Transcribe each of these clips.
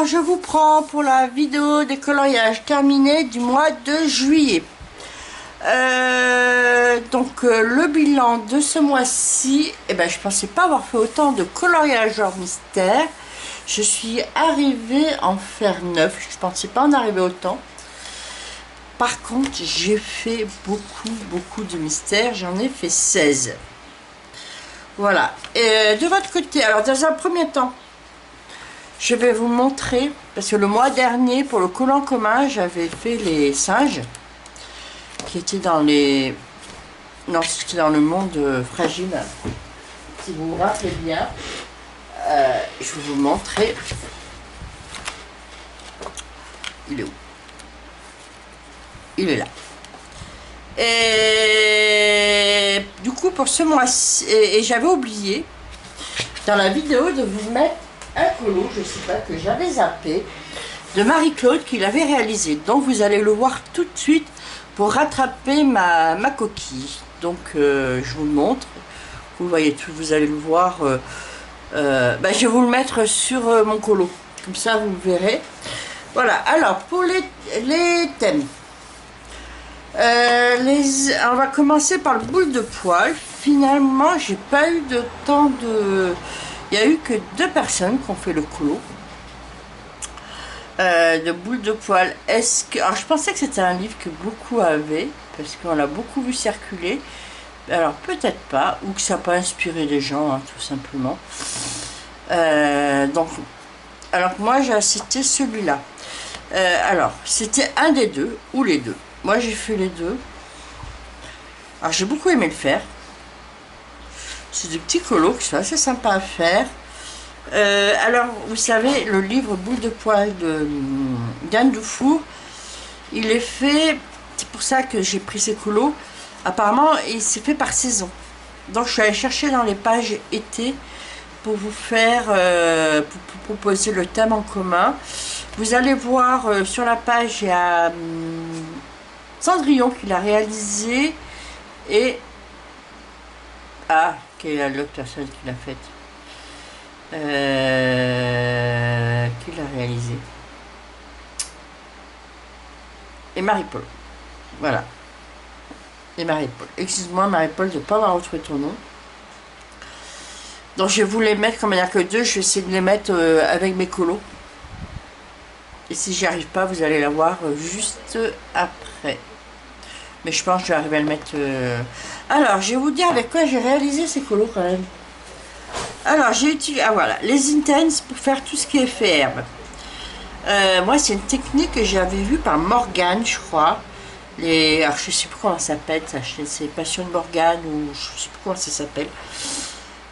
je vous prends pour la vidéo des coloriages terminés du mois de juillet. Le bilan de ce mois-ci, je pensais pas avoir fait autant de coloriage hors mystère. Je suis arrivée en faire 9, je pensais pas en arriver autant. Par contre, j'ai fait beaucoup de mystères, j'en ai fait 16. Voilà. Et de votre côté, alors dans un premier temps, je vais vous montrer, parce que le mois dernier, pour le collant commun, j'avais fait les singes, qui étaient dans les... Non, c'était dans le monde fragile. Si vous vous rappelez bien, je vais vous montrer. Il est où? Il est là. Et du coup, pour ce mois-ci, et j'avais oublié, dans la vidéo, de vous mettre un colo, je sais pas, que j'avais zappé, de Marie-Claude qui l'avait réalisé. Donc vous allez le voir tout de suite pour rattraper ma coquille. Donc je vous le montre. Vous voyez tout, vous allez le voir. Je vais vous le mettre sur mon colo. Comme ça vous le verrez. Voilà, alors pour les thèmes. On va commencer par le boule de poil. Finalement, j'ai pas eu de temps de... Il n'y a eu que 2 personnes qui ont fait le colo de boule de poil. Alors, je pensais que c'était un livre que beaucoup avaient, parce qu'on l'a beaucoup vu circuler. Alors, peut-être pas, ou que ça n'a pas inspiré les gens, hein, tout simplement. Alors moi, j'ai cité celui-là. Alors, c'était un des deux, ou les deux. Moi, j'ai fait les deux. Alors, j'ai beaucoup aimé le faire. C'est des petits colos qui sont assez sympas à faire. Alors, vous savez, le livre Boule de poil de Diane Dufour, il est fait, c'est pour ça que j'ai pris ces colos. Apparemment, il s'est fait par saison. Donc, je suis allée chercher dans les pages été pour vous faire, pour proposer le thème en commun. Vous allez voir sur la page, il y a Cendrillon qui l'a réalisé et... Ah, quelle est l'autre personne qui l'a faite, qui l'a réalisé, et Marie-Paul. Voilà. Et Marie-Paul. Excuse-moi Marie-Paul de ne pas avoir retrouvé ton nom. Donc je vais vous les mettre, comme il n'y en a que 2, je vais essayer de les mettre avec mes colos. Et si j'y arrive pas, vous allez la voir juste après. Mais je pense que je vais arriver à le mettre... Alors, je vais vous dire avec quoi j'ai réalisé ces colos quand même. Alors, j'ai utilisé... Ah voilà, les Intense pour faire tout ce qui est fait herbe. Moi, c'est une technique que j'avais vue par Morgane, je crois. Alors, je sais plus comment ça s'appelle, c'est Passion de Morgane, ou je sais plus comment ça s'appelle.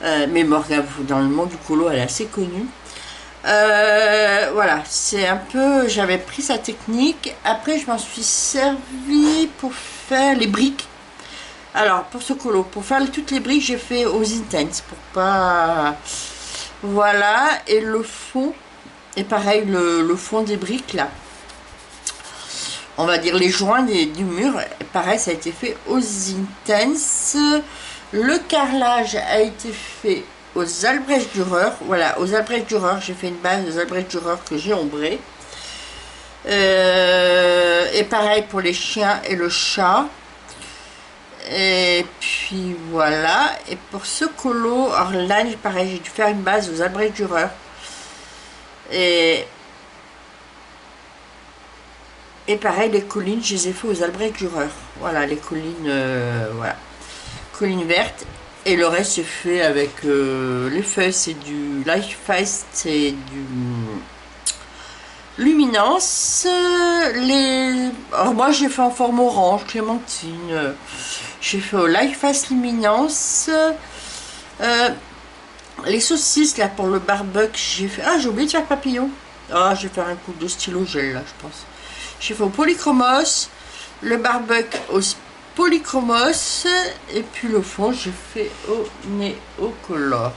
Mais Morgane, dans le monde du colo, elle est assez connue. Voilà, c'est un peu... J'avais pris sa technique. Après, je m'en suis servi pour faire les briques. Alors, pour ce colo, pour faire toutes les briques, j'ai fait aux Intense, pour pas... Voilà, et le fond, et pareil, le fond des briques, là. On va dire les joints du mur, pareil, ça a été fait aux Intense. Le carrelage a été fait aux Albrecht Dürer. Voilà, aux Albrecht Dürer, j'ai fait une base aux Albrecht Dürer que j'ai ombré. Et pareil pour les chiens et le chat. Et puis voilà. Et pour ce colo, alors là, pareil, j'ai dû faire une base aux Albrecht Dürer. Et pareil, les collines, je les ai fait aux Albrecht Dürer. Voilà, les collines, voilà. Collines vertes. Et le reste, c'est fait avec les feuilles, c'est du Life Fast, c'est du Luminance. Alors moi, j'ai fait en forme orange, clémentine. J'ai fait au Life Fast Luminance. Les saucisses, là, pour le barbecue, j'ai fait... Ah, j'ai oublié de faire papillon. Ah, je vais faire un coup de stylo gel, là, je pense. J'ai fait au polychromos, le barbecue au polychromos, et puis le fond, j'ai fait au néocolor.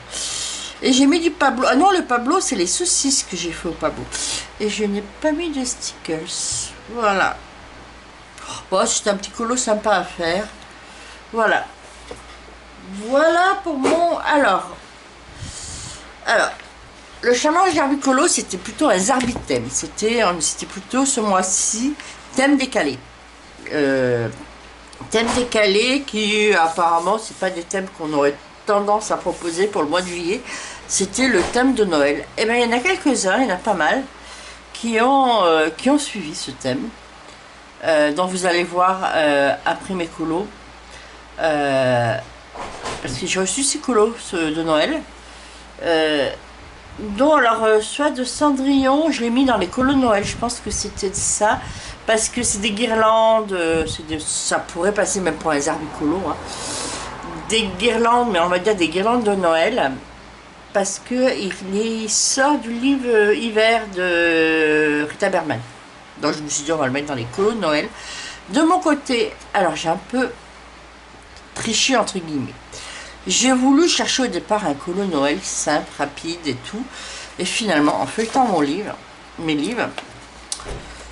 Et j'ai mis du Pablo. Ah non, le Pablo, c'est les saucisses que j'ai fait au Pablo. Et je n'ai pas mis de stickers. Voilà. Bon, c'est un petit colo sympa à faire. Voilà. Voilà pour mon... Alors, le challenge Zarbicolo, c'était plutôt un Zarbithème. C'était plutôt ce mois-ci, thème décalé. Thème décalé qui, apparemment, c'est pas des thèmes qu'on aurait tendance à proposer pour le mois de juillet. C'était le thème de Noël. Et bien, il y en a quelques-uns, il y en a pas mal, qui ont suivi ce thème. Dont vous allez voir après mes colos. Parce que j'ai reçu ces colos de Noël. Dont alors soit de Cendrillon, je l'ai mis dans les colos de Noël, je pense que c'était ça, parce que c'est des guirlandes, ça pourrait passer même pour un Zarbicolo, hein. Des guirlandes, mais on va dire des guirlandes de Noël, parce que il sort du livre Hiver de Rita Berman. Donc je me suis dit on va le mettre dans les colos de Noël. De mon côté, alors j'ai un peu triché entre guillemets. J'ai voulu chercher au départ un colo Noël simple, rapide et tout. Et finalement, en feuilletant mes livres,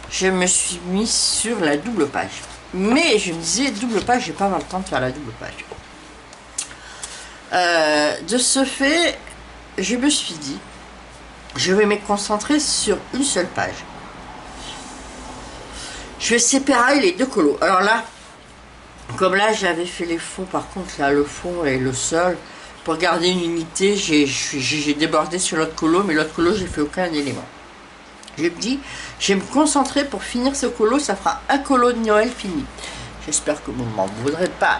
je me suis mis sur la double page. Mais je me disais, double page, j'ai pas avoir le temps de faire la double page. De ce fait, je me suis dit, je vais me concentrer sur une seule page. Je vais séparer les deux colos. Alors là, comme là j'avais fait les fonds, par contre là le fond et le sol, pour garder une unité, j'ai débordé sur l'autre colo, mais l'autre colo j'ai fait aucun élément. Je me dis, je vais me concentrer pour finir ce colo, ça fera un colo de Noël fini. J'espère que vous ne m'en voudrez pas.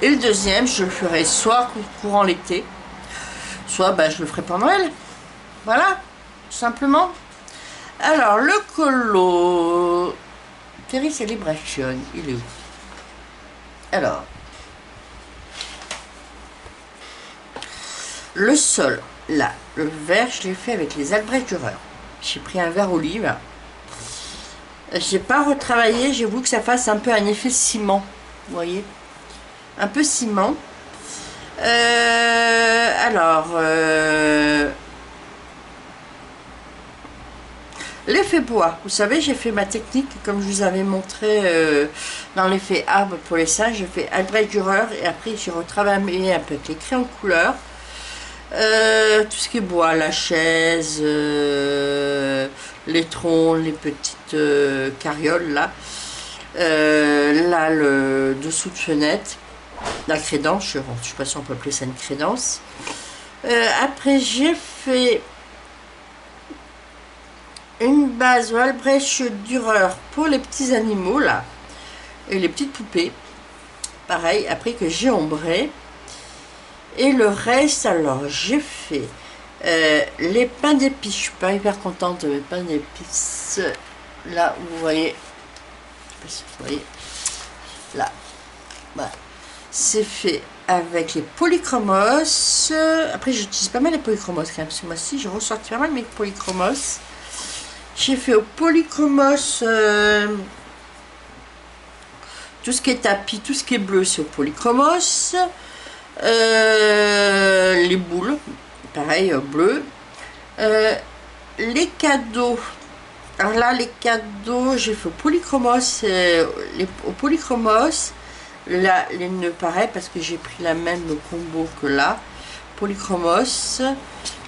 Et le deuxième, je le ferai soit courant l'été, soit je le ferai pour Noël. Voilà, tout simplement. Alors le colo Terry Celebration, il est où? Alors, le sol, là, le verre, je l'ai fait avec les Albrecht Dürer. J'ai pris un verre olive. J'ai pas retravaillé, j'ai voulu que ça fasse un peu un effet ciment. Vous voyez? Un peu ciment. L'effet bois, vous savez, j'ai fait ma technique, comme je vous avais montré dans l'effet arbre pour les seins, j'ai fait Albrecht Dürer et après j'ai retravaillé un peu avec les crayons de couleur. Tout ce qui est bois, la chaise, les troncs, les petites carrioles là, là le dessous de fenêtre, la crédence, je ne sais pas si on peut appeler ça une crédence. Après j'ai fait une base Albrecht Dürer pour les petits animaux là et les petites poupées, pareil, après que j'ai ombré. Et le reste, alors j'ai fait les pains d'épices. Je suis pas hyper contente de mes pains d'épices. Là, vous voyez, je sais pas si vous voyez, là, voilà. C'est fait avec les polychromos. Après, j'utilise pas mal les polychromos quand même. Ce mois-ci, j'ai ressorti pas mal mes polychromos. J'ai fait au polychromos tout ce qui est tapis, tout ce qui est bleu, c'est au polychromos. Les boules, pareil, bleu. Les cadeaux. Alors là, les cadeaux, j'ai fait au polychromos. Au polychromos. Là, les nœuds, pareil, parce que j'ai pris la même combo que là. Polychromos.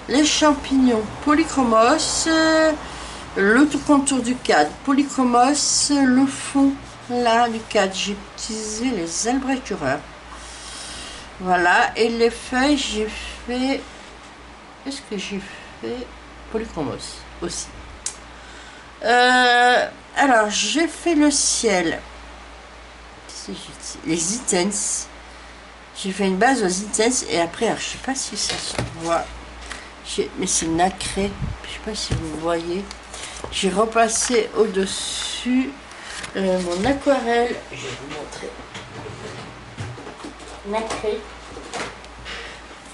Les champignons, polychromos. Le tout contour du cadre, polychromos. Le fond, là, du cadre, j'ai utilisé les Albrecht Dürer. Voilà, et les feuilles, j'ai fait... Est-ce que j'ai fait polychromos aussi? Alors, j'ai fait le ciel. Les items. J'ai fait une base aux items et après, alors, je sais pas si ça se voit. Mais c'est nacré. Je sais pas si vous voyez. J'ai repassé au-dessus mon aquarelle. Je vais vous montrer. Nacré.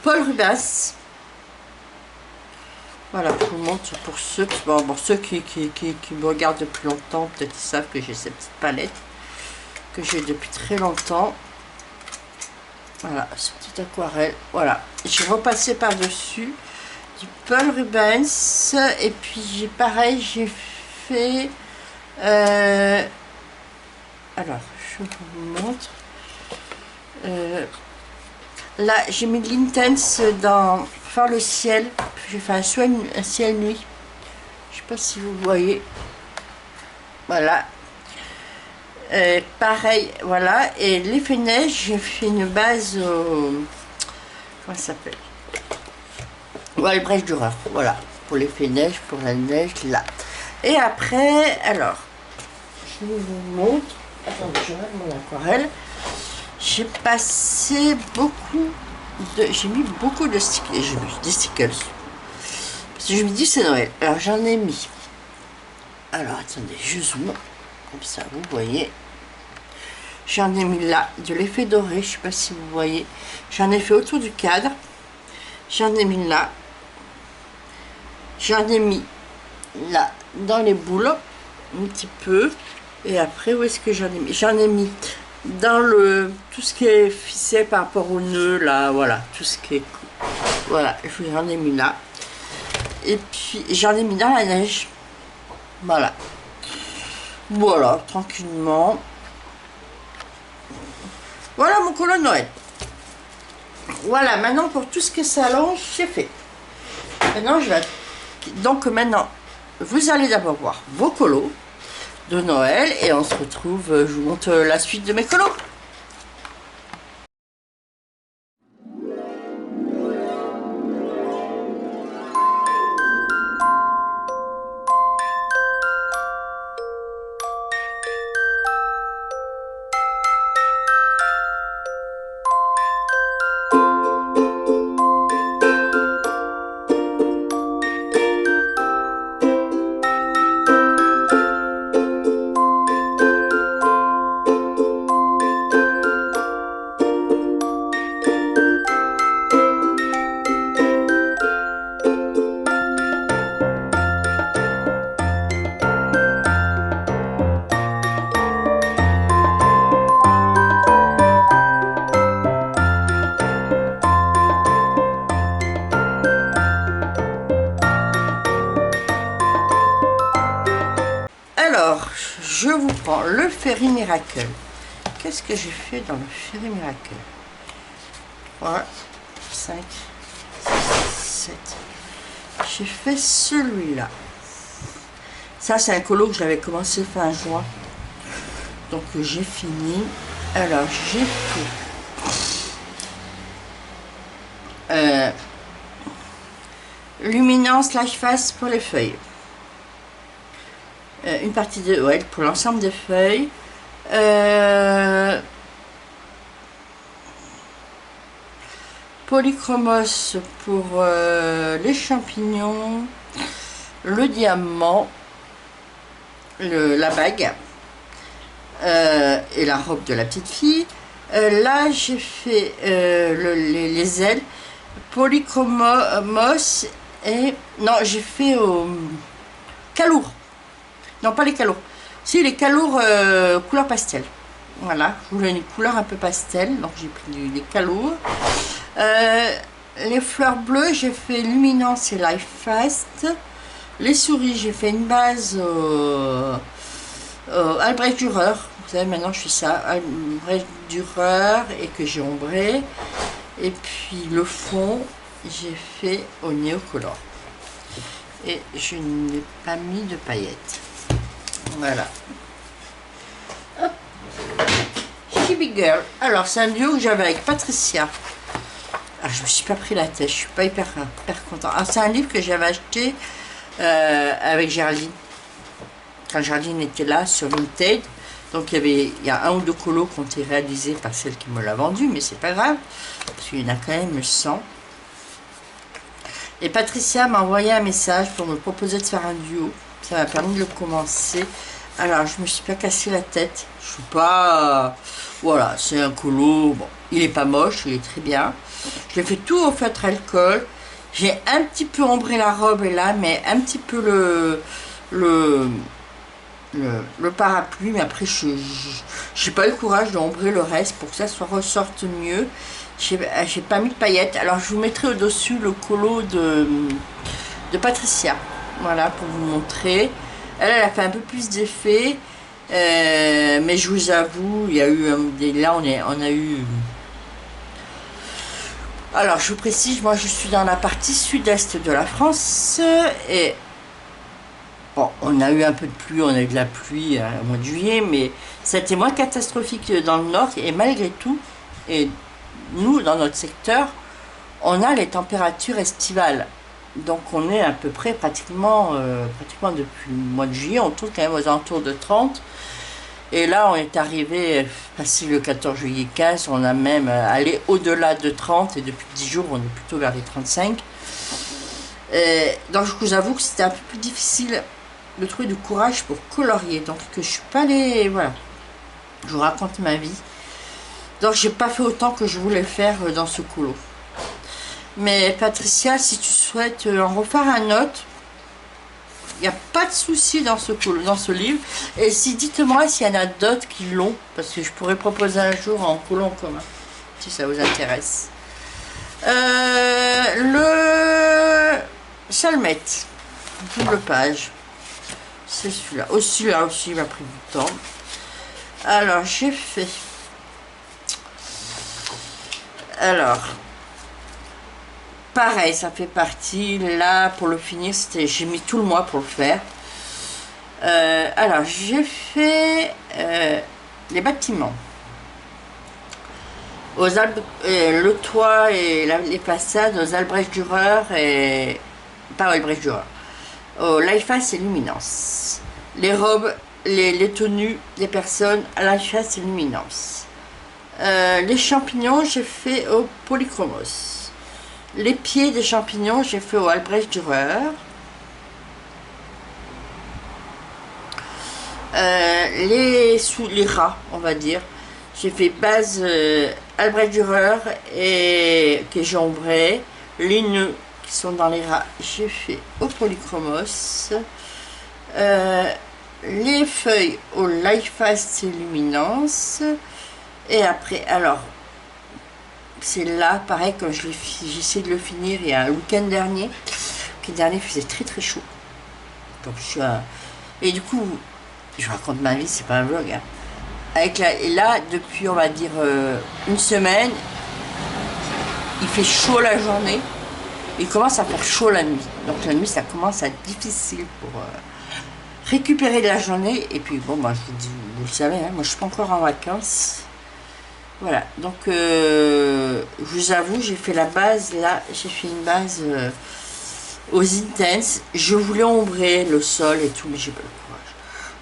Paul Rubens. Voilà, je vous montre pour ceux, ceux qui me regardent depuis longtemps, peut-être ils savent que j'ai cette petite palette que j'ai depuis très longtemps. Voilà, cette petite aquarelle. Voilà, j'ai repassé par-dessus du Paul Rubens et puis j'ai pareil, j'ai fait. Alors, je vous montre. Là, j'ai mis de l'intense dans faire le ciel, j'ai fait un ciel nuit. Je sais pas si vous voyez. Voilà. Pareil, voilà. Et l'effet neige, j'ai fait une base. Comment ça s'appelle? Ouais, le brèche d'horreur. Voilà. Pour l'effet neige, pour la neige, là. Et après, alors, je vous montre. Attendez, je regarde mon aquarelle. J'ai passé beaucoup de. J'ai mis beaucoup de stickers. J'ai mis des stickers. Parce que je me dis c'est Noël. Alors j'en ai mis. Alors attendez, je zoome. Comme ça, vous voyez. J'en ai mis là, de l'effet doré. Je sais pas si vous voyez. J'en ai fait autour du cadre. J'en ai mis là. J'en ai mis là, dans les boules. Un petit peu. Et après, où est-ce que j'en ai mis? J'en ai mis dans le tout ce qui est ficelle par rapport au nœud là, voilà, tout ce qui est voilà, j'en ai mis là. Et puis j'en ai mis dans la neige. Voilà. Voilà, tranquillement. Voilà mon colo de Noël. Voilà, maintenant pour tout ce que ça allonge, c'est fait. Maintenant je vais. Donc maintenant, vous allez d'abord voir vos colos de Noël et on se retrouve, je vous montre la suite de mes colos. Alors, je vous prends le Fairy Miracle. Qu'est-ce que j'ai fait dans le Fairy Miracle? 3, 5, 6, 7. J'ai fait celui-là. Ça, c'est un colo que j'avais commencé fin juin. Donc, j'ai fini. Alors, j'ai fait luminance Light Face pour les feuilles. Une partie de ouais, pour l'ensemble des feuilles. Polychromos pour les champignons, le diamant, la bague et la robe de la petite fille. Là j'ai fait les ailes, polychromos et non j'ai fait calour. Non, pas les calours. Si, les calours couleur pastel. Voilà, je voulais une couleur un peu pastel, donc j'ai pris les calours. Les fleurs bleues, j'ai fait luminance et life fast. Les souris, j'ai fait une base Albrecht Dürer. Vous savez, maintenant je suis ça, Albrecht Dürer et que j'ai ombré. Et puis le fond, j'ai fait au néocolor. Et je n'ai pas mis de paillettes. Voilà. Hop. Chibi Girl. Alors, c'est un duo que j'avais avec Patricia. Ah, je me suis pas pris la tête. Je suis pas hyper content. Ah, c'est un livre que j'avais acheté avec Géraldine. Quand Géraldine était là sur Vinted. Donc, il y a un ou deux colos qui ont été réalisés par celle qui me l'a vendu. Mais c'est pas grave. Parce qu'il y en a quand même 100. Et Patricia m'a envoyé un message pour me proposer de faire un duo. Ça m'a permis de le commencer. Alors, je me suis pas cassé la tête. Je suis pas... voilà, c'est un colo. Bon, il est pas moche, il est très bien. Je l'ai fait tout au feutre alcool. J'ai un petit peu ombré la robe et là, mais un petit peu le parapluie. Mais après, je n'ai pas eu le courage d'ombrer le reste pour que ça ressorte mieux. J'ai pas mis de paillettes. Alors, je vous mettrai au-dessus le colo de Patricia. Voilà, pour vous montrer. Elle a fait un peu plus d'effet. Mais je vous avoue, il y a eu là, on a eu Alors, je vous précise, moi, je suis dans la partie sud-est de la France et bon, on a eu un peu de pluie, on a eu de la pluie au mois de juillet, mais ça a été moins catastrophique dans le nord et malgré tout, et nous, dans notre secteur, on a les températures estivales. Donc on est à peu près pratiquement depuis le mois de juillet, on tourne quand même aux alentours de 30. Et là, on est arrivé, passé le 14 juillet 15, on a même allé au-delà de 30 et depuis 10 jours, on est plutôt vers les 35. Donc je vous avoue que c'était un peu plus difficile de trouver du courage pour colorier. Donc que je suis pas allée, voilà, je vous raconte ma vie. Donc j'ai pas fait autant que je voulais faire dans ce coulo. Mais Patricia, si tu souhaites en refaire un autre, il n'y a pas de souci dans ce livre. Et si, dites-moi s'il y en a d'autres qui l'ont, parce que je pourrais proposer un jour en colon commun, si ça vous intéresse. Le Chalmette, double page, c'est celui-là. Aussi, là aussi, il m'a pris du temps. Alors, j'ai fait... Alors... Pareil, ça fait partie, là, pour le finir, j'ai mis tout le mois pour le faire. Alors, j'ai fait les bâtiments. Le toit et les façades aux Albrecht Dürer et... Pas Albrecht Dürer. Au Liefhaus et Luminance. Les robes, les tenues des personnes à Liefhaus et Luminance. Les champignons, j'ai fait au Polychromos. Les pieds des champignons, j'ai fait au Albrecht Dürer. Les rats, on va dire, j'ai fait base Albrecht Dürer et que j'ai ombré. Les nœuds qui sont dans les rats, j'ai fait au Polychromos. Les feuilles au Liefhaus et Luminance. Et après, alors, c'est là, pareil, comme j'essaie de le finir il y a un week-end dernier. Le week-end dernier, il faisait très très chaud. Donc et du coup, je raconte ma vie, c'est pas un vlog. Hein. Et là, depuis, on va dire, une semaine, il fait chaud la journée. Il commence à faire chaud la nuit. Donc la nuit, ça commence à être difficile pour récupérer de la journée. Et puis, bon, moi, je vous dis, vous le savez, hein, moi, je suis pas encore en vacances. Voilà, donc je vous avoue, j'ai fait la base, là, j'ai fait une base aux Intense. Je voulais ombrer le sol et tout, mais j'ai pas le courage,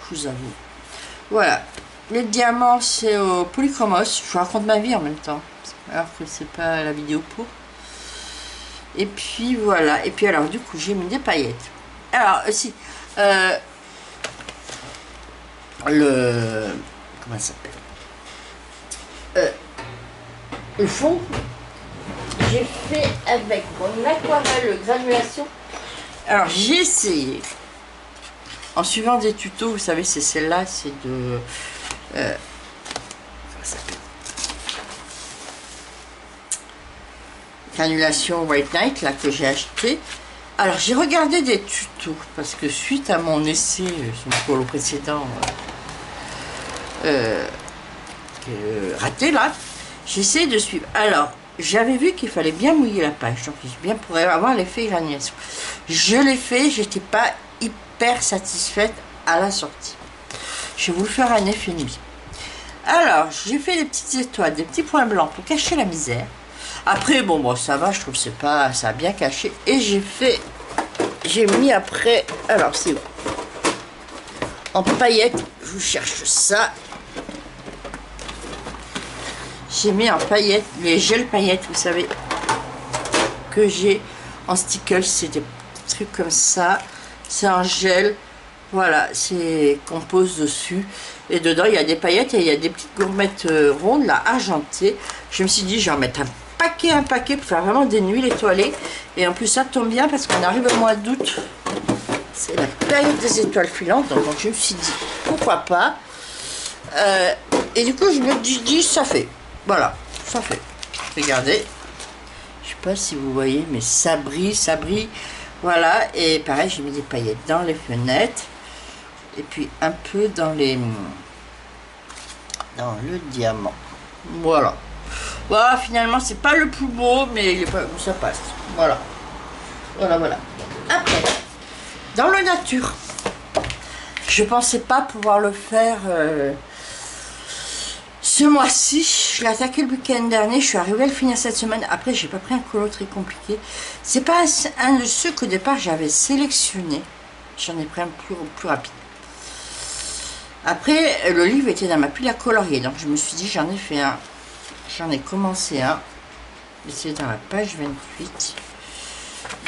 je vous avoue. Voilà, les diamants, c'est au Polychromos. Je vous raconte ma vie en même temps, alors que c'est pas la vidéo pour. Et puis voilà, et puis alors du coup, j'ai mis des paillettes. Alors, aussi, comment ça s'appelle, le fond, j'ai fait avec mon aquarelle granulation. Alors j'ai essayé en suivant des tutos, vous savez, c'est celle-là, c'est de comment ça s'appelle, granulation White Knight, là, que j'ai acheté. Alors j'ai regardé des tutos parce que suite à mon essai sur le polo précédent raté là, j'ai essayé de suivre. Alors j'avais vu qu'il fallait bien mouiller la page, donc bien pour avoir l'effet granulation. Je l'ai fait, j'étais pas hyper satisfaite à la sortie. Je vais vous le faire un effet nuit. Alors j'ai fait des petites étoiles, des petits points blancs pour cacher la misère. Après bon ça va, je trouve que c'est pas, ça a bien caché. Et j'ai mis après, alors c'est où, en paillettes, je vous cherche ça. J'ai mis en paillettes, les gels paillettes, vous savez, que j'ai en stickers, c'est des trucs comme ça. C'est un gel, voilà, c'est qu'on pose dessus. Et dedans, il y a des paillettes et il y a des petites gourmettes rondes, là, argentées. Je me suis dit, je vais en mettre un paquet pour faire vraiment des nuits étoilées. Et en plus, ça tombe bien parce qu'on arrive au mois d'août. C'est la période des étoiles filantes, donc je me suis dit, pourquoi pas. Et du coup, je me dis, ça fait. Voilà, ça fait. Regardez. Je sais pas si vous voyez, mais ça brille, ça brille. Voilà, et pareil, j'ai mis des paillettes dans les fenêtres. Et puis un peu dans le diamant. Voilà. Voilà, finalement, c'est pas le plus beau, mais ça passe. Voilà. Voilà. Après, dans le nature, je pensais pas pouvoir le faire ce mois-ci. Je l'ai attaqué le week-end dernier, je suis arrivée à le finir cette semaine. Après, j'ai pas pris un colo très compliqué. C'est pas un de ceux qu'au départ j'avais sélectionné. J'en ai pris un plus rapide. Après, le livre était dans ma pile à colorier, donc je me suis dit, j'en ai fait un. J'en ai commencé un. C'est dans la page 28.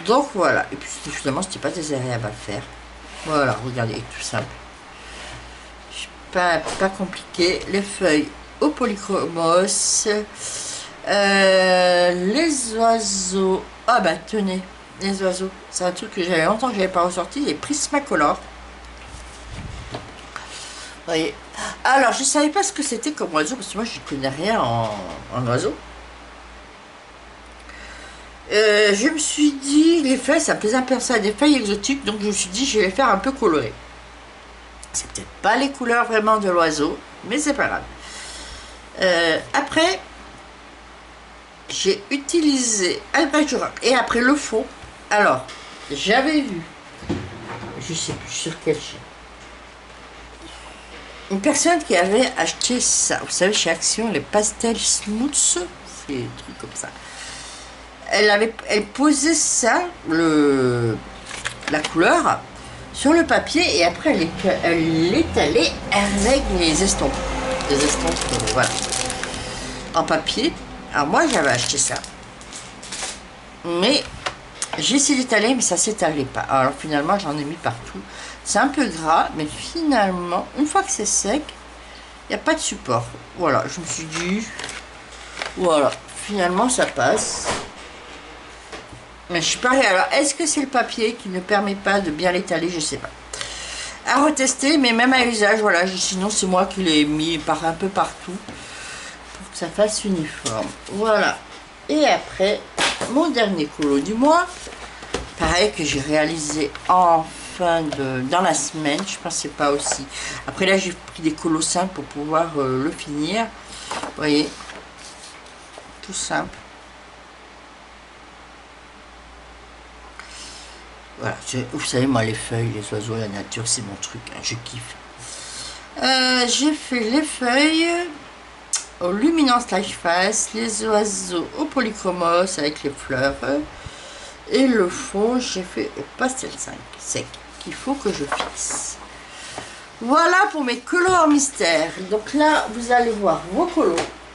Donc voilà. Et puis finalement, c'était pas désagréable à faire. Voilà, regardez, tout simple. Pas compliqué. Les feuilles au polychromos. Les oiseaux. Ah bah tenez, les oiseaux. C'est un truc que j'avais longtemps que j'avais pas ressorti. Les Prismacolor. Vous voyez. Alors, je savais pas ce que c'était comme oiseau, parce que moi, je ne connais rien en oiseau. Je me suis dit, les feuilles, ça me faisait penser à des feuilles exotiques, donc je me suis dit, je vais les faire un peu colorées. C'est peut-être pas les couleurs vraiment de l'oiseau, mais c'est pas grave. Après, j'ai utilisé Albajura, et après le fond, alors, j'avais vu, je sais plus sur quel chaîne, une personne qui avait acheté ça, vous savez, chez Action, les pastels smooths, c'est des trucs comme ça. Elle posait ça, la couleur, sur le papier, et après elle l'étalait avec les estampes. Des estampes, voilà. En papier. Alors moi, j'avais acheté ça. Mais j'ai essayé d'étaler, mais ça s'étalait pas. Alors finalement, j'en ai mis partout. C'est un peu gras, mais finalement, une fois que c'est sec, il n'y a pas de support. Voilà, je me suis dit, voilà, finalement ça passe. Mais je suis pareil. Alors, est-ce que c'est le papier qui ne permet pas de bien l'étaler? Je sais pas. À retester, mais même à usage, voilà. Sinon, c'est moi qui l'ai mis un peu partout pour que ça fasse uniforme. Voilà. Et après, mon dernier colo du mois, pareil que j'ai réalisé dans la semaine. Je pensais pas aussi. Après là, j'ai pris des colos simples pour pouvoir le finir. Vous voyez, tout simple. Voilà, vous savez, moi, les feuilles, les oiseaux, la nature, c'est mon truc, hein, je kiffe. J'ai fait les feuilles au Luminance Life Face, les oiseaux au polychromos avec les fleurs, et le fond, j'ai fait au pastel 5 sec, qu'il faut que je fixe. Voilà pour mes colos en mystère. Donc là, vous allez voir vos colos.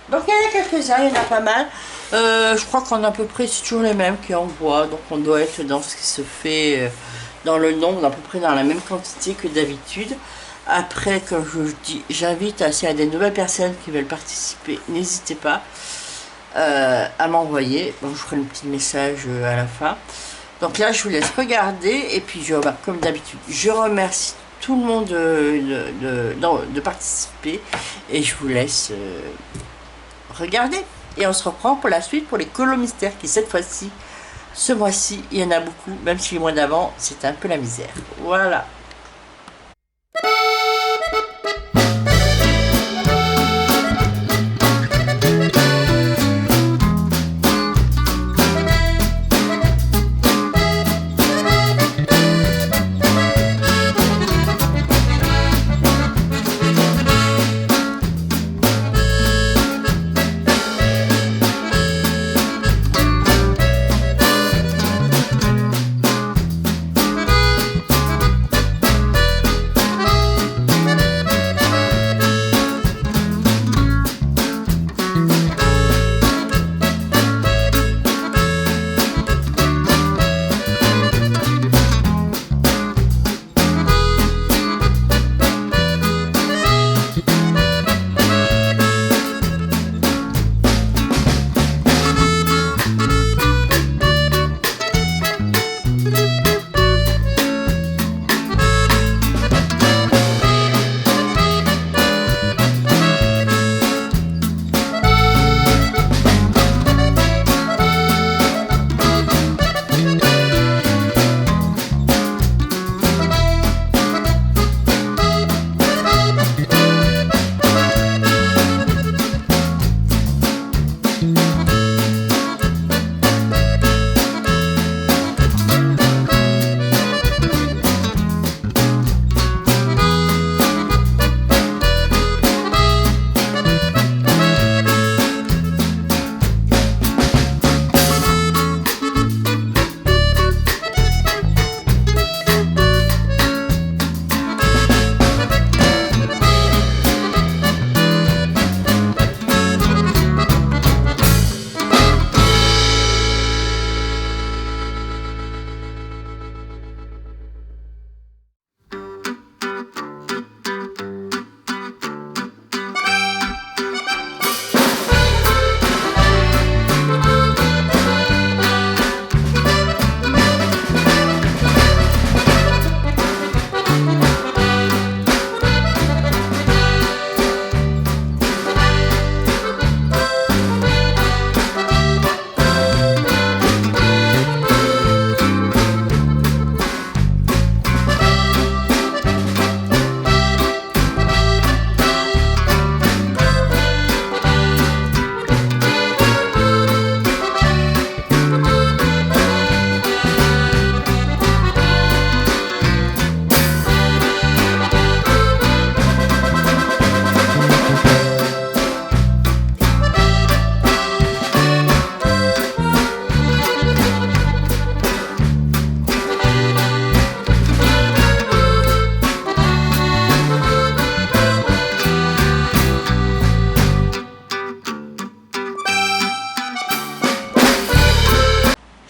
Donc il y en a quelques-uns, il y en a pas mal. Je crois qu'on a à peu près, c'est toujours les mêmes qui envoient. Donc on doit être dans ce qui se fait dans le nombre, à peu près dans la même quantité que d'habitude. Après, comme je vous dis, j'invite à des nouvelles personnes qui veulent participer. N'hésitez pas à m'envoyer. Bon, je ferai un petit message à la fin. Donc là, je vous laisse regarder. Et puis, comme d'habitude, je remercie tout le monde de participer. Et je vous laisse regarder. Et on se reprend pour la suite pour les colos mystères qui, cette fois-ci, ce mois-ci, il y en a beaucoup. Même si les mois d'avant, c'était un peu la misère. Voilà.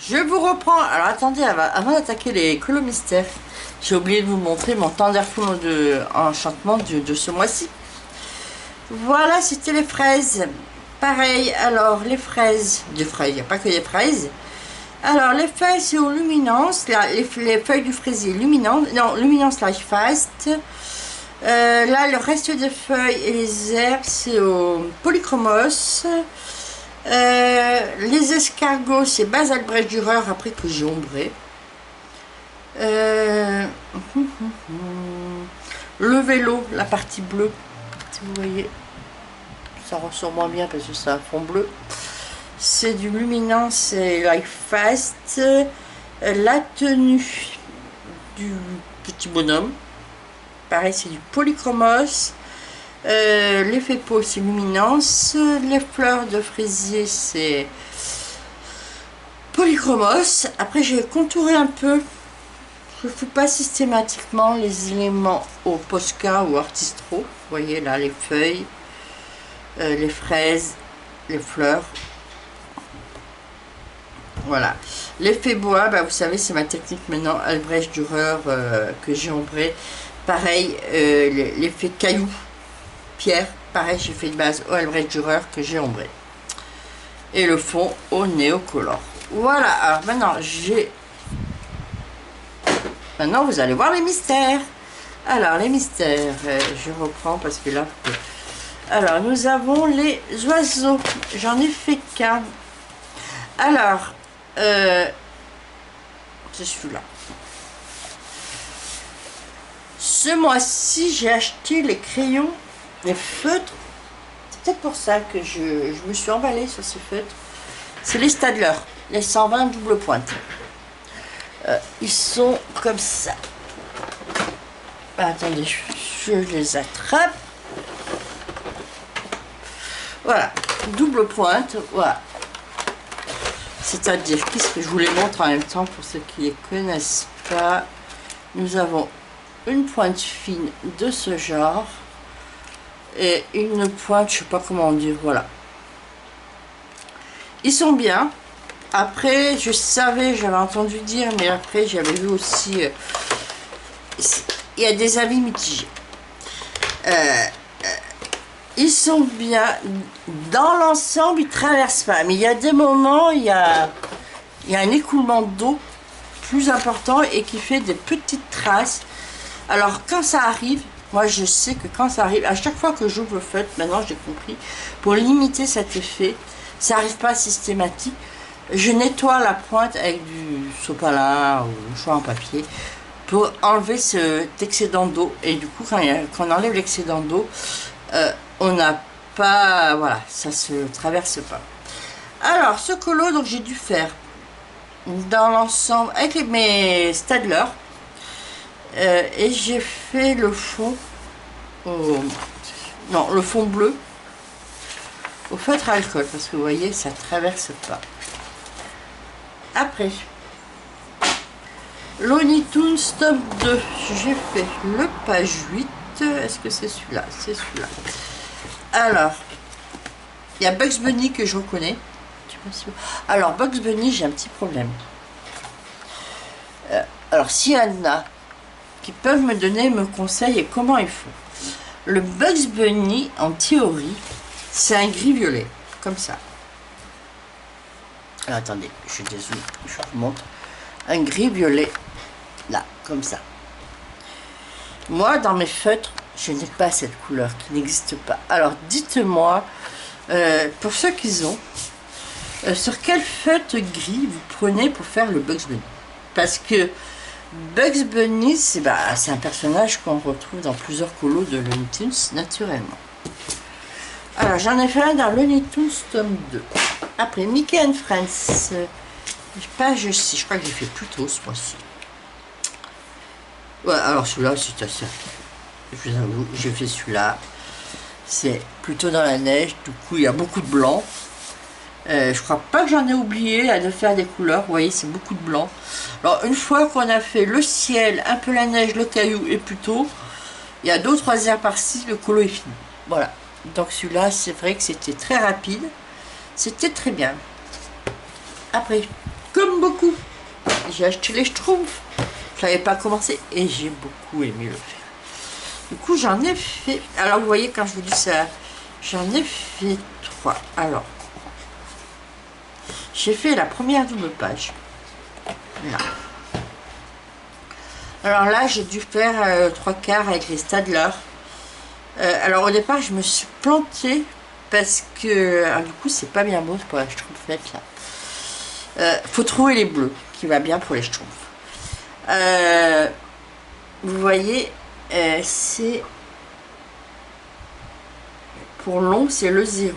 Je vous reprends. Alors attendez, avant d'attaquer les colos mystères, j'ai oublié de vous montrer mon Thunderful de enchantement de ce mois-ci. Voilà, c'était les fraises. Pareil, alors les fraises, il n'y a pas que des fraises. Alors les feuilles c'est aux luminance, là, les feuilles du fraisier luminance, non, luminance life fast. Là le reste des feuilles et les herbes c'est au polychromos. Les escargots c'est base Albrecht Dürer après que j'ai ombré. Le vélo, la partie bleue, si vous voyez, ça ressort moins bien parce que c'est un fond bleu. C'est du luminance et life fast. La tenue du petit bonhomme, pareil c'est du polychromos. L'effet peau c'est luminance. Les fleurs de fraisier c'est polychromos. Après j'ai contouré un peu. Je ne fais pas systématiquement les éléments au Posca ou Artistro. Vous voyez là les feuilles, les fraises, les fleurs. Voilà. L'effet bois, bah, vous savez, c'est ma technique maintenant, Albrecht Dürer que j'ai ombré. Pareil, l'effet caillou, pierre, pareil, j'ai fait de base au Albrecht Dürer que j'ai ombré. Et le fond au Neocolor. Voilà, alors maintenant, vous allez voir les mystères. Alors, les mystères, je reprends parce que là... Alors, nous avons les oiseaux. J'en ai fait qu'un. Alors, c'est celui-là. Ce mois-ci, j'ai acheté les crayons, les feutres. C'est peut-être pour ça que je me suis emballée sur ces feutres. C'est les Staedtler, les 120 double pointe. Ils sont comme ça. Attendez, je les attrape. Voilà, double pointe, voilà. C'est-à-dire, qu'est-ce que je vous les montre en même temps pour ceux qui ne les connaissent pas. Nous avons une pointe fine de ce genre et une pointe, je sais pas comment dire, voilà. Ils sont bien. Après, je savais, j'avais entendu dire, mais après, j'avais vu aussi, il y a des avis mitigés. Ils sont bien. Dans l'ensemble, ils traversent pas. Mais il y a des moments, il y a un écoulement d'eau plus important et qui fait des petites traces. Alors, quand ça arrive, moi, je sais que quand ça arrive, à chaque fois que j'ouvre le feutre, maintenant, j'ai compris, pour limiter cet effet, ça n'arrive pas systématique. Je nettoie la pointe avec du sopalin ou du choix en papier pour enlever cet excédent d'eau. Et du coup, quand on enlève l'excédent d'eau, on n'a pas, voilà, ça se traverse pas. Alors ce colo, donc j'ai dû faire dans l'ensemble avec mes Staedtler et j'ai fait le fond non, le fond bleu au feutre à alcool parce que vous voyez ça traverse pas. Après Looney Tunes Top 2, j'ai fait le page 8. Est-ce que c'est celui-là? C'est celui-là. Alors, il y a Bugs Bunny que je reconnais. Alors, Bugs Bunny, j'ai un petit problème. Alors, s'il y en a qui peuvent me donner mes conseils et comment il faut. Le Bugs Bunny, en théorie, c'est un gris-violet, comme ça. Alors, attendez, je dézoome, je vous montre. Un gris-violet, là, comme ça. Moi, dans mes feutres, je n'ai pas cette couleur qui n'existe pas. Alors, dites-moi, pour ceux qui ont, sur quel feutre gris vous prenez pour faire le Bugs Bunny? Parce que Bugs Bunny, c'est un personnage qu'on retrouve dans plusieurs colos de Looney Tunes, naturellement. Alors, j'en ai fait un dans Looney Tunes tome 2. Après, Mickey and Friends, page 6, je crois que j'ai fait plus tôt ce mois-ci. Ouais, alors celui-là, c'est assez... Je vous avoue, j'ai fait celui-là. C'est plutôt dans la neige, du coup, il y a beaucoup de blanc. Je crois pas que j'en ai oublié de faire des couleurs. Vous voyez, c'est beaucoup de blanc. Alors, une fois qu'on a fait le ciel, un peu la neige, le caillou et plutôt, il y a 2 ou 3 heures par-ci, le colo est fini. Voilà. Donc celui-là, c'est vrai que c'était très rapide. C'était très bien. Après, comme beaucoup, j'ai acheté les Schtroumpfs. Je n'avais pas commencé et j'ai beaucoup aimé le faire. Du coup, j'en ai fait... Alors, vous voyez, quand je vous dis ça, j'en ai fait 3. Alors, j'ai fait la première double page. Là. Alors là, j'ai dû faire 3/4 avec les Staedtler. Alors, au départ, je me suis plantée parce que... Alors, du coup, c'est pas bien beau pour la Schtroumpfette, là. Faut trouver les bleus, qui va bien pour les Schtroumpfs. Vous voyez, c'est... Pour long, c'est le 0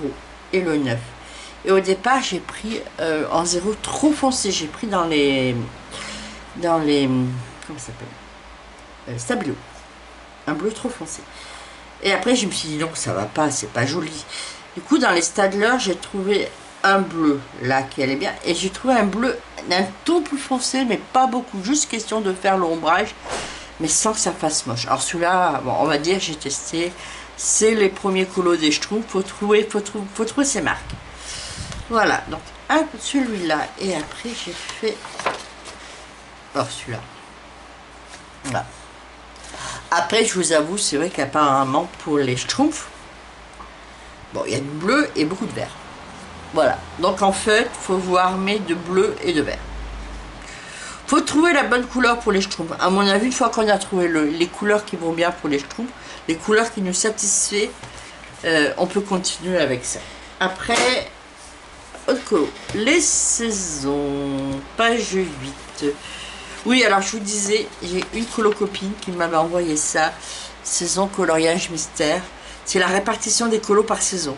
et le 9. Et au départ, j'ai pris en 0 trop foncé. J'ai pris dans les... Comment ça s'appelle, stabilo. Un bleu trop foncé. Et après, je me suis dit, non, ça va pas, c'est pas joli. Du coup, dans les Staedtler, j'ai trouvé un bleu, là, qui allait bien. Et j'ai trouvé un bleu d'un ton plus foncé, mais pas beaucoup. Juste question de faire l'ombrage, mais sans que ça fasse moche. Alors celui-là, bon, on va dire, j'ai testé. C'est les premiers colos des Schtroumpfs. Faut trouver ces marques. Voilà, donc un peu celui-là. Et après, j'ai fait... Alors celui-là. Voilà. Après, je vous avoue, c'est vrai qu'apparemment, pour les Schtroumpfs, bon, il y a du bleu et beaucoup de vert. Voilà. Donc, en fait, il faut vous armer de bleu et de vert. Faut trouver la bonne couleur pour les Schtroumpfs. À mon avis, une fois qu'on a trouvé les couleurs qui vont bien pour les Schtroumpfs, les couleurs qui nous satisfait, on peut continuer avec ça. Après, autre colo. Les saisons, page 8. Oui, alors je vous disais, j'ai une colo-copine qui m'avait envoyé ça, saison coloriage mystère. C'est la répartition des colos par saison.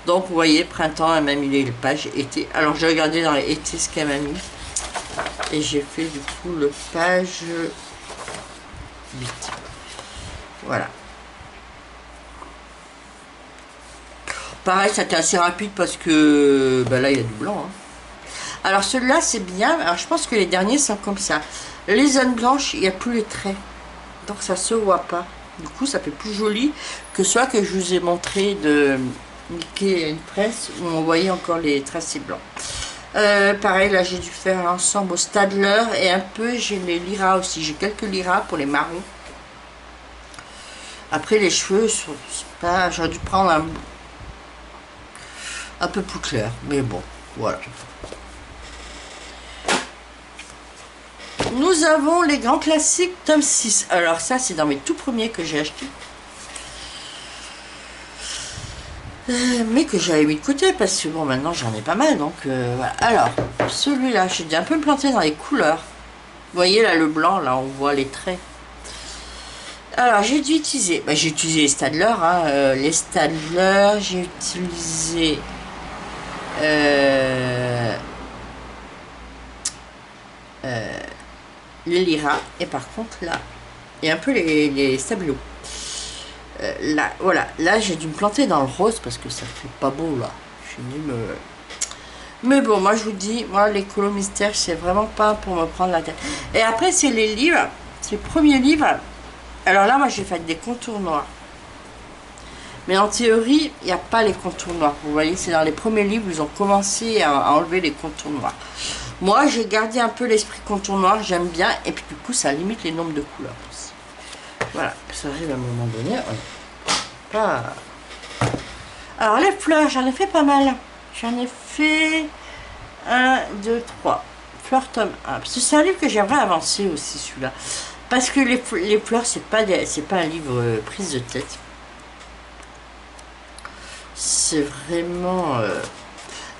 Donc vous voyez, printemps, elle m'a mis les pages, été. Alors j'ai regardé dans les été ce qu'elle m'a mis. Et j'ai fait du coup le page 8. Voilà. Pareil, c'était assez rapide parce que ben là il y a du blanc. Hein. Alors celui-là c'est bien, alors je pense que les derniers sont comme ça. Les zones blanches, il n'y a plus les traits. Donc ça se voit pas. Du coup ça fait plus joli que soit que je vous ai montré de Mickey une presse où on voyait encore les tracés blancs. Pareil, là j'ai dû faire l'ensemble au Staedtler et un peu j'ai les Lyra aussi. J'ai quelques Lyra pour les marrons. Après les cheveux, pas, j'aurais dû prendre un peu plus clair, mais bon, voilà. Nous avons les grands classiques tome 6. Alors ça, c'est dans mes tout premiers que j'ai acheté. Mais que j'avais mis de côté parce que bon, maintenant j'en ai pas mal. Donc voilà. Alors, celui-là, j'ai dû un peu me planter dans les couleurs. Vous voyez là, le blanc, là, on voit les traits. Alors, j'ai dû utiliser... Bah, j'ai utilisé les Staedtler. Hein, les Staedtler, j'ai utilisé... les Lyra et par contre là et un peu les Stabilo. Là voilà, là j'ai dû me planter dans le rose parce que ça fait pas beau là. Je suis venue mais bon, moi je vous dis, moi les colos mystères c'est vraiment pas pour me prendre la tête. Et après c'est les livres, c'est les premiers livres. Alors là moi j'ai fait des contours noirs, mais en théorie il n'y a pas les contours noirs. Vous voyez, c'est dans les premiers livres ils ont commencé à enlever les contours noirs. Moi, j'ai gardé un peu l'esprit contour noir, j'aime bien, et puis du coup, ça limite les nombres de couleurs aussi. Voilà, ça arrive à un moment donné. Pas... Alors, les fleurs, j'en ai fait pas mal. J'en ai fait 1, 2, 3. Fleurs tome 1. Parce que c'est un livre que j'aimerais avancer aussi, celui-là. Parce que les fleurs, c'est pas un livre prise de tête. C'est vraiment...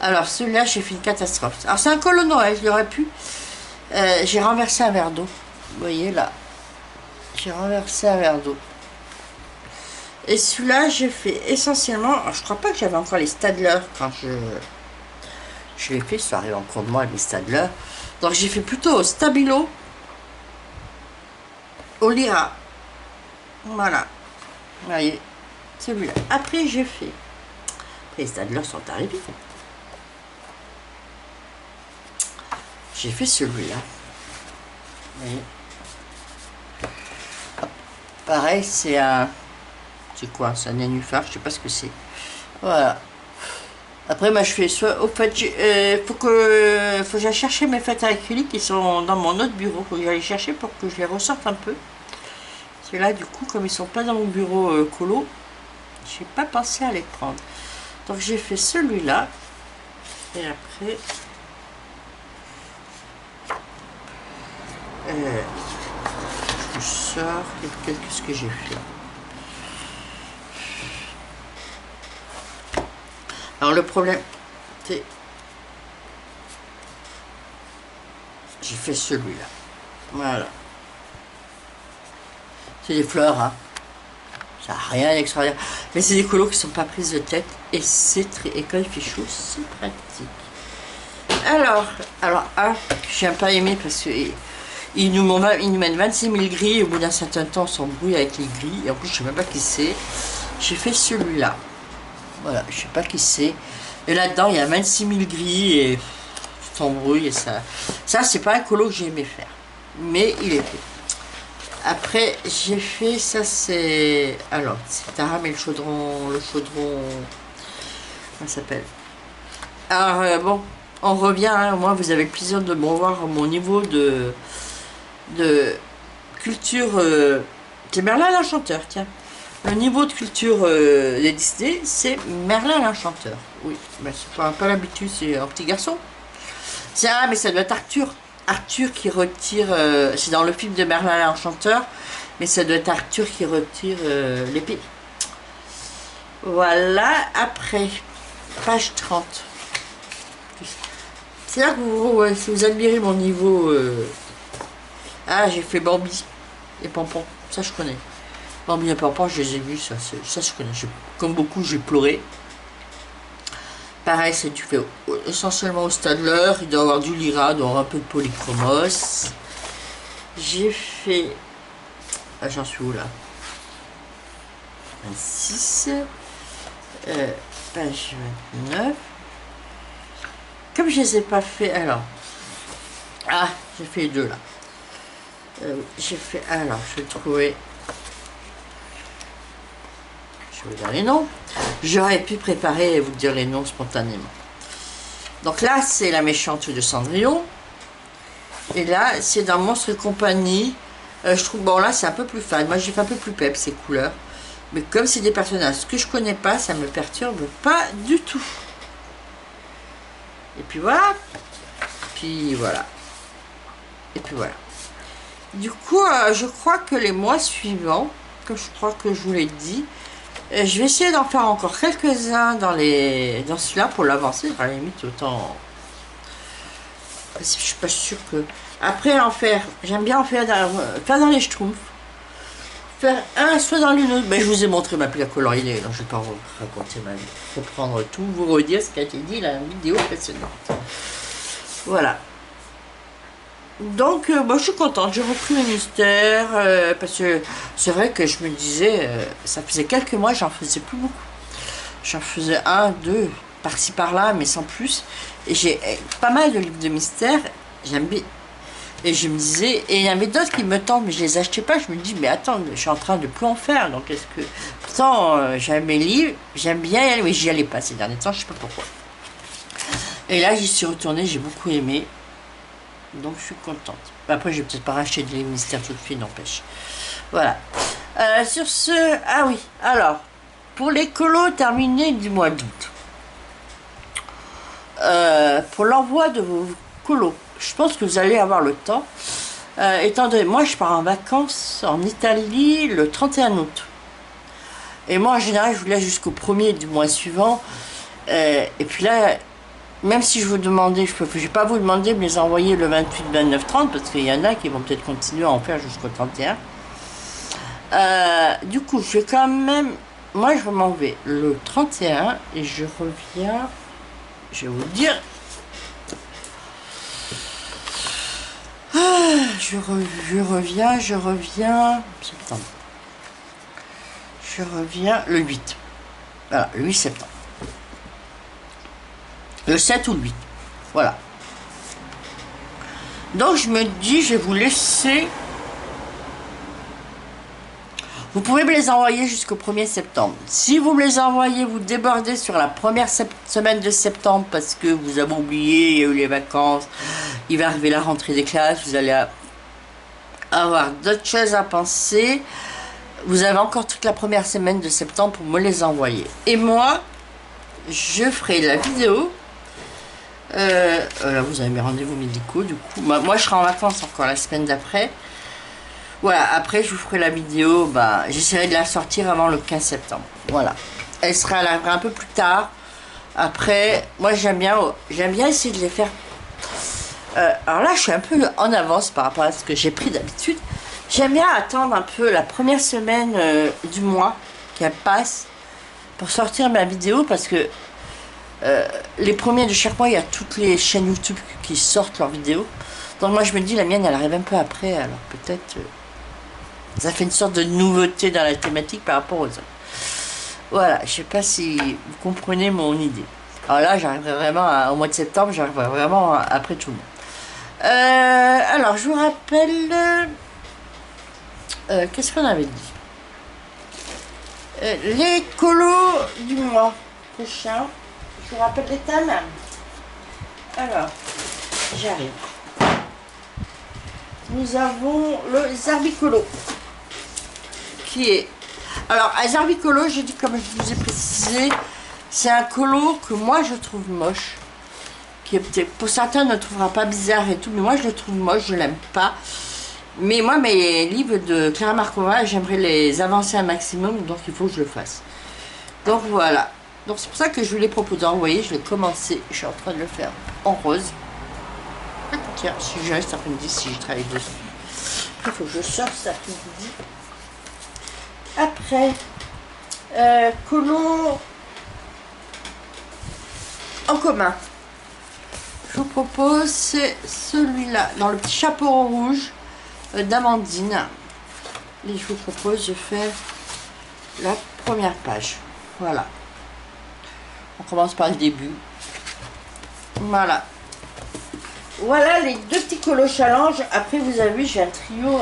Alors, celui-là, j'ai fait une catastrophe. Alors, c'est un colo Noël, je l'aurais pu. J'ai renversé un verre d'eau. Vous voyez, là. J'ai renversé un verre d'eau. Et celui-là, j'ai fait essentiellement... Alors, je crois pas que j'avais encore les Staedtler quand je l'ai fait. Ça arrive en cours de moi, les Staedtler. Donc, j'ai fait plutôt au Stabilo, au Lyra. Voilà. Vous voyez, celui-là. Après, j'ai fait... Après, les Staedtler sont arrivés. J'ai fait celui-là. Pareil, c'est un... C'est quoi? C'est un nénuphar, je sais pas ce que c'est. Voilà. Après, moi, je fais soit... Au fait, faut que j'aille chercher mes fêtes à acrylique qui sont dans mon autre bureau. Faut que j'aille les chercher pour que je les ressorte un peu. Parce que là, du coup, comme ils sont pas dans mon bureau colo, j'ai pas pensé à les prendre. Donc, j'ai fait celui-là. Et après... je sors qu'est-ce que j'ai fait. Alors le problème, c'est... J'ai fait celui-là. Voilà. C'est des fleurs, hein. Ça n'a rien d'extraordinaire. Mais c'est des colos qui ne sont pas prises de tête. Et c'est très... Et quand il fait chaud, c'est pratique. Alors, j'ai pas aimé parce que... Ils nous mettent 26 000 grilles. Au bout d'un certain temps, on s'embrouille avec les grilles. Et en plus, je ne sais même pas qui c'est. J'ai fait celui-là. Voilà, je sais pas qui c'est. Et là-dedans, il y a 26 000 grilles et tu t'embrouilles et ça. Ça, c'est pas un colo que j'ai aimé faire. Mais il est fait. Après, j'ai fait, ça c'est... Alors, c'est Tara, mais le chaudron... Comment ça s'appelle? Alors, bon, on revient, hein. Moi, vous avez le plaisir de me voir mon niveau de culture... C'est Merlin l'Enchanteur, tiens. Le niveau de culture des Disney, c'est Merlin l'Enchanteur. Oui, mais c'est pas l'habitude, c'est un petit garçon. C'est mais ça doit être Arthur. Arthur qui retire... c'est dans le film de Merlin l'Enchanteur, mais ça doit être Arthur qui retire l'épée. Voilà, après, page 30. C'est là que si vous admirez mon niveau... Ah, j'ai fait Bambi et Pompon, ça je connais. Bambi et Pompon, je les ai vus, ça je connais. Comme beaucoup, j'ai pleuré. Pareil, c'est tu fais essentiellement au Stadler, il doit y avoir du Lyra, il doit y avoir un peu de Polychromos. J'ai fait... Ah, j'en suis où là? 26. Page 29. Comme je les ai pas fait, alors... Ah, j'ai fait les deux là. J'ai fait... Alors, je vais trouver... Je vais vous dire les noms. J'aurais pu préparer et vous dire les noms spontanément. Donc là, c'est la méchante de Cendrillon. Et là, c'est dans Monstre et compagnie. Je trouve, bon là, c'est un peu plus fan. Moi, j'ai fait un peu plus pep ces couleurs. Mais comme c'est des personnages que je connais pas, ça me perturbe pas du tout. Et puis voilà. Puis voilà. Et puis voilà. Du coup, je crois que les mois suivants, comme je crois que je vous l'ai dit, je vais essayer d'en faire encore quelques-uns dans celui-là pour l'avancer. À la limite, autant... Je suis pas sûre que... Après, en faire... J'aime bien en faire dans les schtroumpfs. Faire un, soit dans l'une autre. Ben, je vous ai montré ma pile à colorier. Donc, je ne vais pas raconter ma vie. Reprendre tout, vous redire ce qui a été dit dans la vidéo précédente. Voilà. Donc, moi, je suis contente. J'ai repris mes mystères. Parce que c'est vrai que je me disais... ça faisait quelques mois, j'en faisais plus beaucoup. J'en faisais un, deux, par-ci, par-là, mais sans plus. Et j'ai pas mal de livres de mystères. J'aime bien. Et je me disais... Et il y avait d'autres qui me tentent, mais je les achetais pas. Je me dis, mais attends, je suis en train de plus en faire. Donc, est-ce que... Pourtant, j'aime mes livres. J'aime bien y aller, mais j'y allais pas ces derniers temps. Je sais pas pourquoi. Et là, j'y suis retournée. J'ai beaucoup aimé. Donc je suis contente. Après je vais peut-être pas racheter des mystères tout de suite, n'empêche. Voilà. Sur ce, ah oui, alors, pour les colos terminés du mois d'août, pour l'envoi de vos colos, je pense que vous allez avoir le temps, étant donné, moi je pars en vacances en Italie le 31 août. Et moi en général je vous laisse jusqu'au 1er du mois suivant, et puis là, même si je vous demandais, je vais pas vous demander de me les envoyer le 28, 29, 30, parce qu'il y en a qui vont peut-être continuer à en faire jusqu'au 31. Du coup, je vais quand même... Moi, je m'en vais le 31 et je reviens... Je vais vous dire... Je reviens... Septembre. Je reviens le 8. Voilà, le 8 septembre. Le 7 ou le 8. Voilà. Donc je me dis, je vais vous laisser... Vous pouvez me les envoyer jusqu'au 1er septembre. Si vous me les envoyez, vous débordez sur la première semaine de septembre parce que vous avez oublié, il y a eu les vacances, il va arriver la rentrée des classes, vous allez avoir d'autres choses à penser. Vous avez encore toute la première semaine de septembre pour me les envoyer. Et moi, je ferai la vidéo. Là, vous avez mes rendez-vous médicaux, du coup. Moi, je serai en vacances encore la semaine d'après. Voilà, après, je vous ferai la vidéo. Bah, j'essaierai de la sortir avant le 15 septembre. Voilà. Elle sera un peu plus tard. Après, moi, j'aime bien essayer de les faire. Alors là, je suis un peu en avance par rapport à ce que j'ai pris d'habitude. J'aime bien attendre un peu la première semaine du mois qu'elle passe pour sortir ma vidéo parce que les premiers de chaque mois, il y a toutes les chaînes YouTube qui sortent leurs vidéos. Donc moi je me dis la mienne elle arrive un peu après, alors peut-être ça fait une sorte de nouveauté dans la thématique par rapport aux autres. Voilà, je sais pas si vous comprenez mon idée. Alors là j'arriverai vraiment au mois de septembre, j'arriverai vraiment après tout le monde. Alors je vous rappelle... qu'est-ce qu'on avait dit, les colos du mois prochain. Je vous rappelle les thèmes. Alors, j'arrive. Nous avons le Zarbicolo. Qui est... Alors, un Zarbicolo, j'ai dit, comme je vous ai précisé, c'est un colo que moi je trouve moche. Qui est peut-être, pour certains, ne trouvera pas bizarre et tout, mais moi je le trouve moche, je l'aime pas. Mais moi, mes livres de Clara Markova, j'aimerais les avancer un maximum, donc il faut que je le fasse. Donc voilà. Donc c'est pour ça que je vous l'ai proposé. Vous voyez, je l'ai commencé. Je suis en train de le faire en rose. Ah, tiens, si je reste après-midi, si je travaille dessus. Après, il faut que je sorte cet après-midi. Après, colon en commun. Je vous propose, c'est celui-là, dans le petit chapeau rouge d'Amandine. Et je vous propose de faire la première page. Voilà. On commence par le début. Voilà. Voilà les deux petits colos challenge. Après, vous avez vu, j'ai un trio.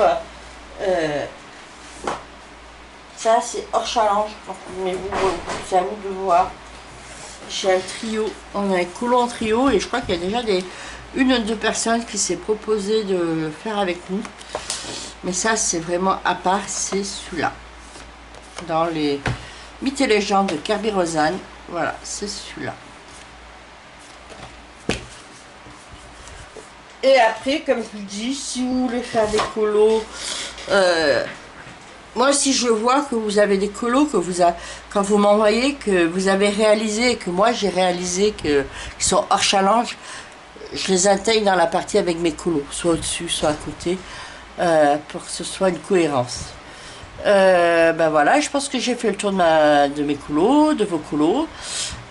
Ça, c'est hors challenge. Mais c'est à vous de voir. J'ai un trio. On a un colo en trio. Et je crois qu'il y a déjà une ou deux personnes qui s'est proposé de le faire avec nous. Mais ça, c'est vraiment à part. C'est celui-là. Dans les mythes et légendes de Kerby Rosanne. Voilà, c'est celui-là. Et après, comme je vous dis, si vous voulez faire des colos, moi si je vois que vous avez des colos, que quand vous m'envoyez, que vous avez réalisé, et que moi j'ai réalisé qu'ils sont hors challenge, je les intègre dans la partie avec mes colos, soit au-dessus, soit à côté, pour que ce soit une cohérence. Ben voilà, je pense que j'ai fait le tour de mes colos, de vos colos.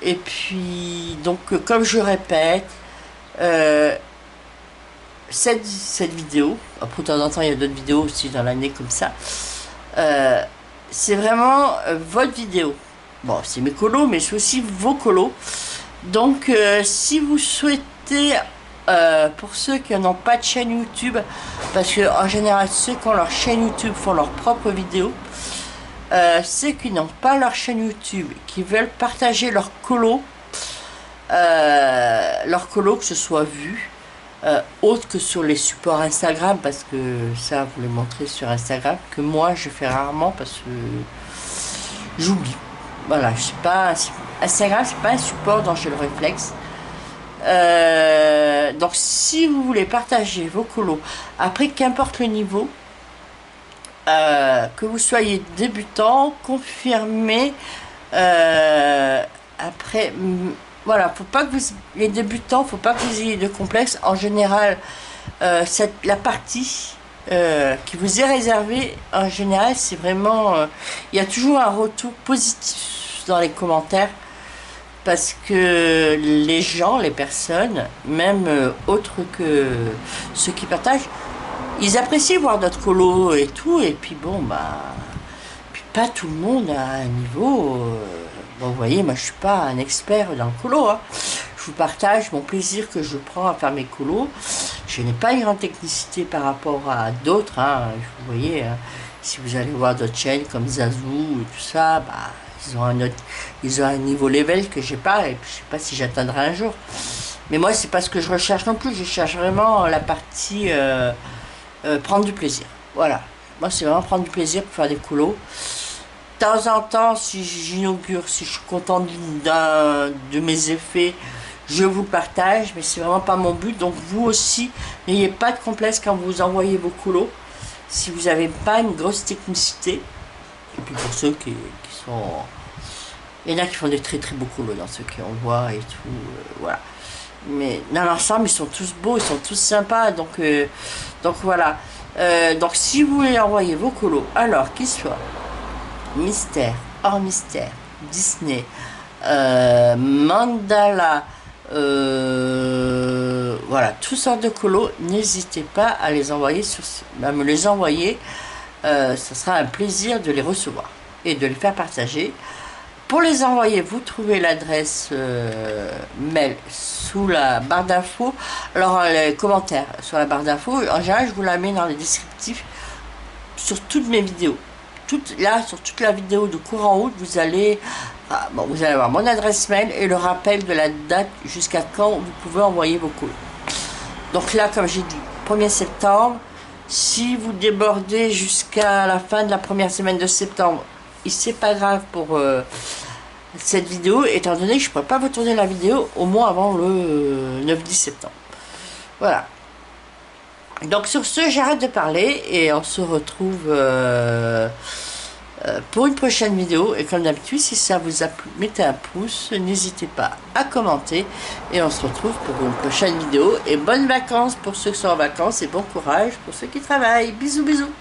Et puis, donc, comme je répète, cette vidéo, après de temps en temps, il y a d'autres vidéos aussi dans l'année comme ça, c'est vraiment votre vidéo. Bon, c'est mes colos, mais c'est aussi vos colos. Donc, si vous souhaitez... pour ceux qui n'ont pas de chaîne YouTube, parce que en général ceux qui ont leur chaîne YouTube font leurs propres vidéos, ceux qui n'ont pas leur chaîne YouTube, qui veulent partager leur colo, que ce soit vu autre que sur les supports Instagram, parce que ça vous les montrez sur Instagram, que moi je fais rarement parce que j'oublie. Voilà, je sais pas, Instagram c'est pas un support dont j'ai le réflexe. Donc si vous voulez partager vos colos, après qu'importe le niveau, que vous soyez débutant, confirmé, après voilà, faut pas que les débutants, faut pas que vous ayez de complexe. En général, la partie qui vous est réservée, en général, c'est vraiment, il y a toujours un retour positif dans les commentaires. Parce que les gens, les personnes, même autres que ceux qui partagent, ils apprécient voir notre colo et tout, et puis bon, bah, puis pas tout le monde a un niveau. Bon, vous voyez, moi je suis pas un expert dans le colo, hein. Je vous partage mon plaisir que je prends à faire mes colos. Je n'ai pas une grande technicité par rapport à d'autres, hein. Vous voyez, hein. Si vous allez voir d'autres chaînes comme Zazou et tout ça, bah, ils ont un niveau level que j'ai pas, et puis je sais pas si j'atteindrai un jour. Mais moi, c'est pas ce que je recherche non plus. Je cherche vraiment la partie prendre du plaisir. Voilà. Moi, c'est vraiment prendre du plaisir pour faire des colos. De temps en temps, si j'inaugure, si je suis contente de mes effets, je vous le partage, mais c'est vraiment pas mon but. Donc vous aussi, n'ayez pas de complexe quand vous envoyez vos colos. Si vous n'avez pas une grosse technicité, et puis pour ceux qui sont... Il y en a qui font des très très beaux colos dans ceux qu'on voit et tout, voilà. Mais dans l'ensemble, ils sont tous beaux, ils sont tous sympas, donc voilà. Donc si vous voulez envoyer vos colos, alors qu'ils soient mystère, hors mystère, Disney, mandala, voilà, toutes sortes de colos, n'hésitez pas à les envoyer, à me les envoyer. Ça sera un plaisir de les recevoir et de les faire partager. Pour les envoyer, vous trouvez l'adresse mail sous la barre d'infos. Alors les commentaires sur la barre d'infos, en général je vous la mets dans les descriptifs sur toutes mes vidéos. Là, sur toute la vidéo de courant août, vous allez avoir mon adresse mail et le rappel de la date jusqu'à quand vous pouvez envoyer vos colos. Donc là, comme j'ai dit, 1er septembre, si vous débordez jusqu'à la fin de la première semaine de septembre, c'est pas grave pour cette vidéo, étant donné que je ne pourrais pas vous tourner la vidéo au moins avant le 9-10 septembre. Voilà. Donc sur ce, j'arrête de parler et on se retrouve pour une prochaine vidéo. Et comme d'habitude, si ça vous a plu, mettez un pouce, n'hésitez pas à commenter. Et on se retrouve pour une prochaine vidéo. Et bonnes vacances pour ceux qui sont en vacances et bon courage pour ceux qui travaillent. Bisous, bisous.